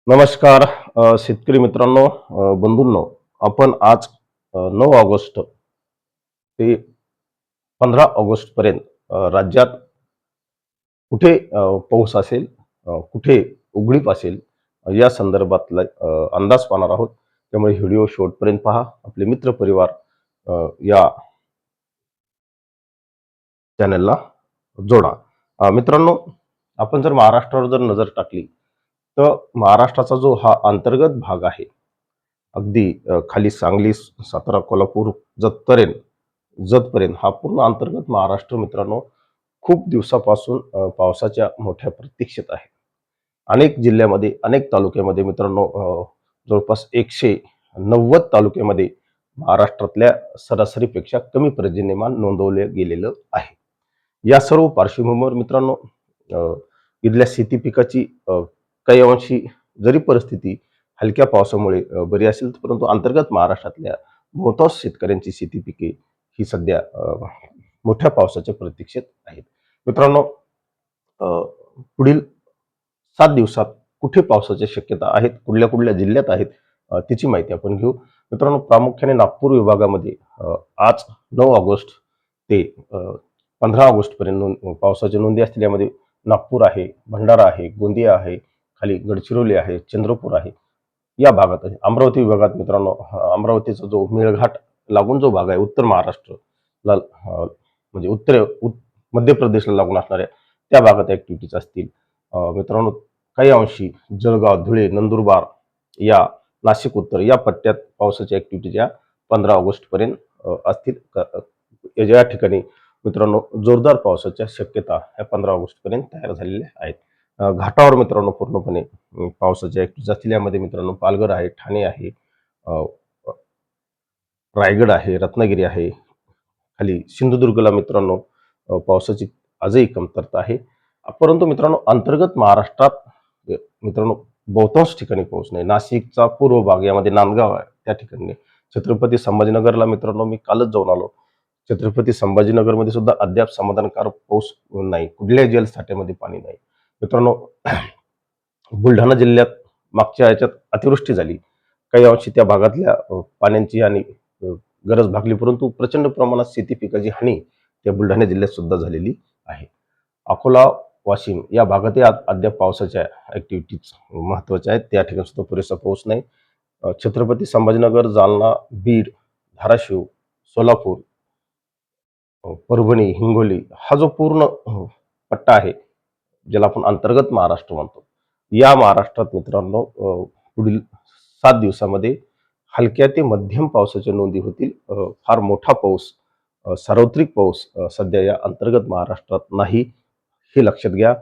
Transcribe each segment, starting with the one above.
नमस्कार शेतकरी मित्रांनो, बंधूंनो. आपण आज 9 ऑगस्ट ते 15 ऑगस्ट पर्यंत राज्यात कुठे पाऊस असेल, कुठे उघडीप असेल, या संदर्भातला अंदाज पाहणार आहोत. त्यामुळे व्हिडिओ शेवटपर्यंत पहा. आपले मित्रपरिवार या चॅनलला जोडा. मित्रांनो, आपण जर महाराष्ट्रावर जर नजर टाकली, तर महाराष्ट्राचा जो हा अंतर्गत भाग आहे, अगदी खाली सांगली, सातारा, कोल्हापूर जतपर्यंत हा पूर्ण अंतर्गत महाराष्ट्र मित्रांनो खूप दिवसापासून पावसाच्या मोठ्या प्रतीक्षेत आहे. अनेक जिल्ह्यामध्ये, अनेक तालुक्यामध्ये मित्रांनो, जवळपास 190 तालुक्यामध्ये महाराष्ट्रातल्या सरासरीपेक्षा कमी पर्जन्यमान नोंदवले गेलेलं आहे. या सर्व पार्श्वभूमीवर मित्रांनो, अ, इथल्या शेती पिकाची काही अंशी जरी परिस्थिती हलक्या पावसामुळे बरी असेल, परंतु अंतर्गत महाराष्ट्रातल्या बहुतांश शेतकऱ्यांची शेती पिके ही सध्या मोठ्या पावसाच्या प्रतीक्षेत आहेत. मित्रांनो, अ, पुढील 7 दिवसात कुठे पावसाच्या शक्यता आहेत, कुठल्या कुठल्या जिल्ह्यात आहेत, त्याची माहिती आपण घेऊ. मित्रांनो, प्रामुख्याने नागपूर विभागामध्ये आज 9 ऑगस्ट ते 15 ऑगस्टपर्यंत पावसाच्या नोंदी असतील. यामध्ये नागपूर आहे, भंडारा आहे, गोंदिया आहे, खाली गडचिरोली आहे, चंद्रपूर आहे, या भागात आहे. अमरावती विभागात मित्रांनो, अमरावतीचा जो मेळघाट लागून जो भाग आहे, उत्तर महाराष्ट्रला म्हणजे मध्य प्रदेशला लागून असणाऱ्या त्या भागात ऍक्टिव्हिटीज असतील. मित्रांनो, काही अंशी जळगाव, धुळे, नंदुरबार, या नाशिक उत्तर या पट्ट्यात पावसाच्या ऍक्टिव्हिटीज या 15 ऑगस्ट पर्यंत असतील. या ठिकाणी मित्रांनो जोरदार पावसाच्या शक्यता या 15 ऑगस्ट पर्यंत तयार झालेल्या आहेत. घाटावर मित्रांनो पूर्णपणे पावसाच्या ऍक्टिव्हिटीज असतील. यामध्ये मित्रांनो पालघर आहे, ठाणे आहे, अ, रायगड आहे, रत्नागिरी आहे, खाली सिंधुदुर्गला मित्रांनो पावसाची आजही कमतरता आहे. परंतु मित्रांनो, अंतर्गत महाराष्ट्रात मित्रांनो बहुतांश ठिकाणी पाऊस नाही. नाशिकचा पूर्व भाग, यामध्ये नांदगाव आहे, त्या ठिकाणी नाही. छत्रपती संभाजीनगरला मित्रांनो मी कालच जाऊन आलो. छत्रपती संभाजीनगरमध्ये सुद्धा अद्याप समाधानकारक पाऊस नाही. कुठल्याही जलसाठ्यामध्ये पाणी नाही. मित्रांनो, बुलढाणा जिल्ह्यात मागच्या याच्यात अतिवृष्टी झाली. काही अंशी त्या भागातल्या पाण्याची आणि गरज भागली, परंतु प्रचंड प्रमाणात शेती पिकाची हानी त्या बुलढाणा जिल्ह्यात सुद्धा झालेली आहे. अकोला, वाशिम या भागातही अद्याप पावसाच्या ऍक्टिव्हिटीज महत्वाच्या आहेत. त्या ठिकाणी सुद्धा पुरेसा पाऊस नाही. छत्रपती संभाजीनगर, जालना, बीड, धाराशिव, सोलापूर, परभणी, हिंगोली हा जो पूर्ण पट्टा आहे, ज्याला आपण अंतर्गत महाराष्ट्र म्हणतो, या महाराष्ट्रात मित्रांनो पुढील 7 दिवसामध्ये हलक्या ते मध्यम पावसाच्या नोंदी होतील. फार मोठा पाऊस, सार्वत्रिक पाऊस सध्या या अंतर्गत महाराष्ट्रात नाही, हे लक्षात घ्या.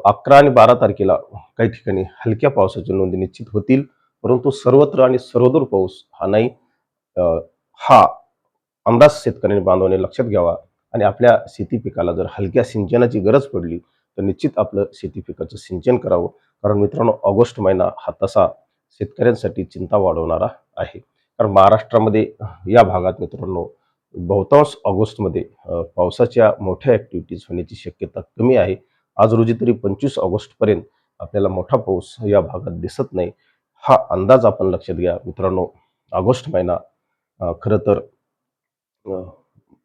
11 आणि 12 तारखेला काही ठिकाणी हलक्या पावसाच्या नोंदी निश्चित होतील, परंतु सर्वत्र आणि सर्वदूर पाऊस हा नाही. हा अंदाज शेतकऱ्यांनी बांधवांनी लक्षात घ्यावा आणि आपल्या शेती पिकाला जर हलक्या सिंचनाची गरज पडली, तर निश्चित आपलं शेती पिकाचं सिंचन करावं. कारण मित्रांनो, ऑगस्ट महिना हा तसा शेतकऱ्यांसाठी चिंता वाढवणारा आहे. कारण महाराष्ट्रामध्ये या भागात मित्रांनो बहुतांश ऑगस्टमध्ये पावसाच्या मोठ्या ऍक्टिव्हिटीज होण्याची शक्यता कमी आहे. आज रोजी तरी 25 ऑगस्टपर्यंत आपल्याला मोठा पाऊस या भागात दिसत नाही. हा अंदाज आपण लक्षात घ्या मित्रांनो. ऑगस्ट महिना खरं तर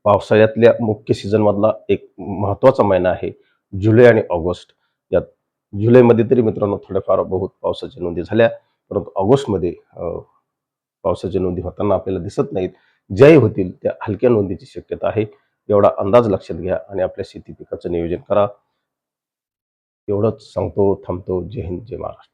पावसाळ्यातल्या मुख्य सीझनमधला एक महत्त्वाचा महिना आहे. जुलै आणि ऑगस्ट यात जुलैमध्ये तरी मित्रांनो थोड्याफार बहुत पावसाच्या नोंदी झाल्या, परंतु ऑगस्टमध्ये पावसाच्या नोंदी होताना आपल्याला दिसत नाहीत. ज्याही होतील त्या हलक्या नोंदीची शक्यता आहे. एवढा अंदाज लक्षात घ्या आणि आपल्या शेती पिकाचं नियोजन करा. एवढंच सांगतो, थांबतो. जय हिंद, जय महाराष्ट्र.